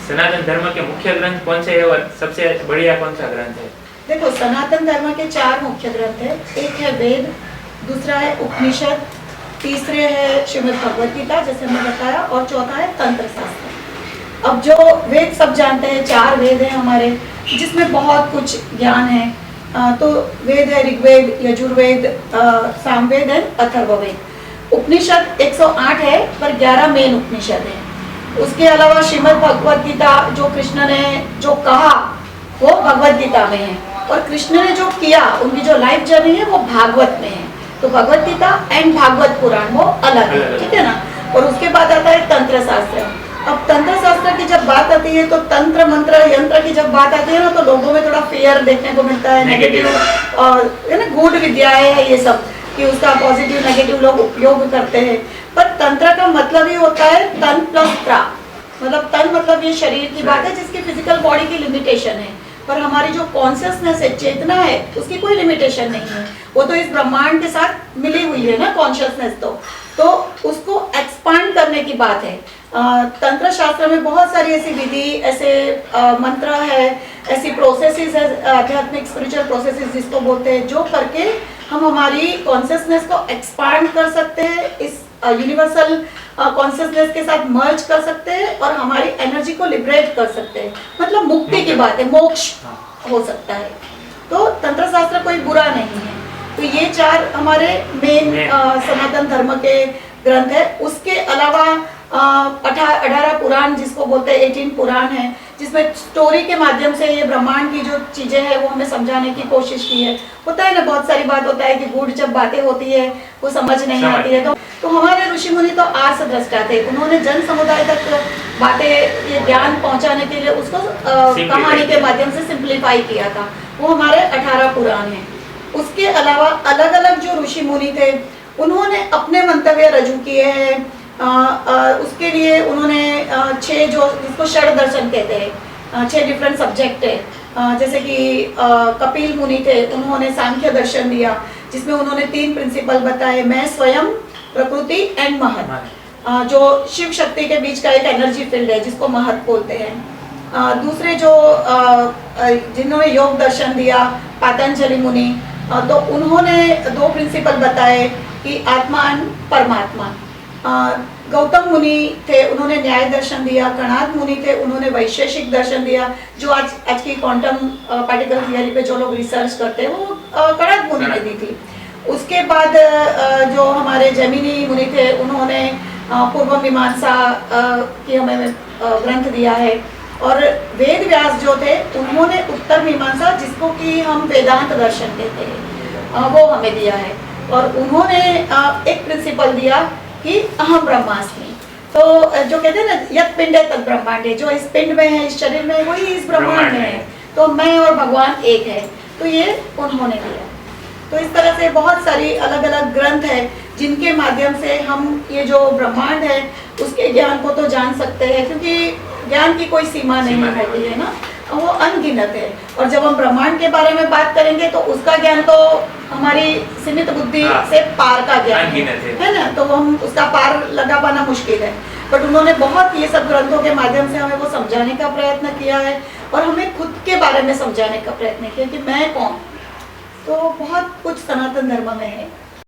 सनातन धर्म के मुख्य ग्रंथ कौन से है और सबसे बढ़िया कौन सा ग्रंथ है? देखो, सनातन धर्म के 4 मुख्य ग्रंथ है। एक है वेद, दूसरा है उपनिषद, तीसरे है श्रीमद् भगवत गीता जैसे हमने बताया, और चौथा है तंत्र शास्त्र। अब जो वेद सब जानते हैं, 4 वेद हैं हमारे जिसमें बहुत कुछ ज्ञान है। तो वेद है ऋग्वेद, यजुर्वेद, सामवेद है, अथर्ववेद। उपनिषद 108 है पर 11 मेन उपनिषद है। उसके अलावा श्रीमद् भगवत गीता जो कृष्ण ने जो कहा वो भगवत गीता में है, और कृष्ण ने जो किया उनकी जो लाइफ जर्नी है वो भागवत में है। तो भगवत गीता एंड भागवत पुराण वो अलग है, ठीक है ना। और उसके बाद आता है तंत्र शास्त्र। अब तंत्र शास्त्र की जब बात आती है तो तंत्र मंत्र यंत्र की जब बात आती है ना, तो लोगों में थोड़ा फियर देखने को मिलता है, नेगेटिव और है ना, गूढ़ विद्याएं है ये सब, कि उसका पॉजिटिव नेगेटिव लोग उपयोग करते हैं। पर तंत्र का मतलब ही होता है तन प्लस त्रा, मतलब तन मतलब ये शरीर की बात है जिसकी फिजिकल बॉडी की लिमिटेशन है, पर हमारी जो कॉन्शियसनेस है, चेतना है, उसकी कोई लिमिटेशन नहीं है। वो तो इस ब्रह्मांड के साथ मिली हुई है ना कॉन्शियसनेस, तो उसको एक्सपांड करने की बात है। तंत्र शास्त्र में बहुत सारी ऐसी विधि, ऐसे मंत्र है, ऐसी प्रोसेसेस है, आध्यात्मिक स्पिरिचुअल प्रोसेसेस जिसको बोलते हैं, जो करके हम हमारी कॉन्शियसनेस को एक्सपांड कर सकते हैं, इस यूनिवर्सल कॉन्शियसनेस के साथ मर्ज कर सकते हैं और हमारी एनर्जी को लिबरेट कर सकते हैं। मतलब मुक्ति की बात है, मोक्ष हो सकता है। तो तंत्र शास्त्र कोई बुरा नहीं है। तो ये 4 हमारे मेन सनातन धर्म के ग्रंथ है। उसके अलावा 18 पुराण जिसको बोलते हैं, 18 पुराण है, जिसमें स्टोरी के माध्यम से ये ब्रह्मांड की जो चीजें हैं वो हमें समझाने की कोशिश की है। होता है ना, बहुत सारी बात होता है कि गूढ़ जब बातें होती है वो समझ नहीं आती है। तो हमारे ऋषि मुनि तो आर्ष दृष्टा थे, उन्होंने जन समुदाय तक बातें, ये ज्ञान पहुंचाने के लिए उसको कहानी के माध्यम से सिंप्लीफाई किया था। वो हमारे 18 पुराण हैं। उसके अलावा अलग अलग जो ऋषि मुनि थे उन्होंने अपने मंतव्य रजू किए हैं। उसके लिए उन्होंने 6 जो जिसको षड दर्शन कहते हैं, 6 डिफरेंट सब्जेक्ट है। जैसे कि कपिल मुनि थे, उन्होंने सांख्य दर्शन दिया जिसमें उन्होंने 3 प्रिंसिपल बताए, मैं स्वयं, प्रकृति एंड महत, जो शिव शक्ति के बीच का एक एनर्जी फील्ड है जिसको महत बोलते हैं। दूसरे जो जिन्होंने योग दर्शन दिया, पातंजलि मुनि, तो उन्होंने 2 प्रिंसिपल बताए कि आत्मा एंड परमात्मा। गौतम मुनि थे, उन्होंने न्याय दर्शन दिया। कणाद मुनि थे, उन्होंने वैशेषिक दर्शन दिया, जो आज की क्वांटम पार्टिकल थियरी पे जो लोग रिसर्च करते हैं वो कणाद मुनि ने दी थी। उसके बाद जो हमारे जैमिनी मुनि थे, उन्होंने पूर्व मीमांसा की हमें ग्रंथ दिया है। और वेद व्यास जो थे उन्होंने उत्तर मीमांसा, जिसको कि हम वेदांत दर्शन कहते हैं, वो हमें दिया है। और उन्होंने एक प्रिंसिपल दिया कि अहम ब्रह्मास्मि। तो जो कहते हैं ना, यत् पिंड है तत् ब्रह्मांड है, जो इस पिंड में है, इस शरीर में, वही इस ब्रह्मांड में है। तो मैं और भगवान एक है, तो ये उन्होंने दिया। तो इस तरह से बहुत सारी अलग अलग ग्रंथ है जिनके माध्यम से हम ये जो ब्रह्मांड है उसके ज्ञान को तो जान सकते हैं, क्योंकि ज्ञान की कोई सीमा नहीं होती है ना, वो अनगिनत है। और जब हम ब्रह्मांड के बारे में बात करेंगे तो उसका ज्ञान तो हमारी सीमित बुद्धि से पार का ज्ञान है ना, तो हम उसका पार लगा पाना मुश्किल है। बट उन्होंने बहुत ये सब ग्रंथों के माध्यम से हमें वो समझाने का प्रयत्न किया है और हमें खुद के बारे में समझाने का प्रयत्न किया कि मैं कौन। तो बहुत कुछ सनातन धर्म में है।